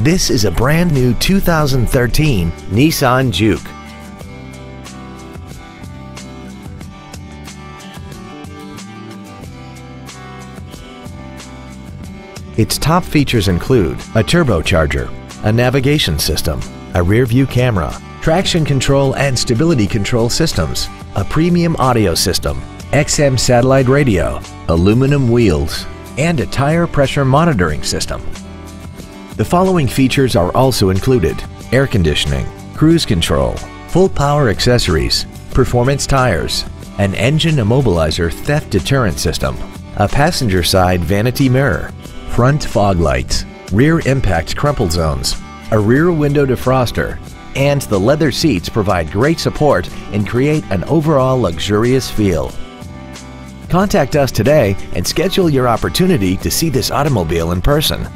This is a brand new 2013 Nissan Juke. Its top features include a turbocharger, a navigation system, a rear-view camera, traction control and stability control systems, a premium audio system, XM satellite radio, aluminum wheels, and a tire pressure monitoring system. The following features are also included: air conditioning, cruise control, full power accessories, performance tires, an engine immobilizer theft deterrent system, a passenger side vanity mirror, front fog lights, rear impact crumple zones, a rear window defroster, and the leather seats provide great support and create an overall luxurious feel. Contact us today and schedule your opportunity to see this automobile in person.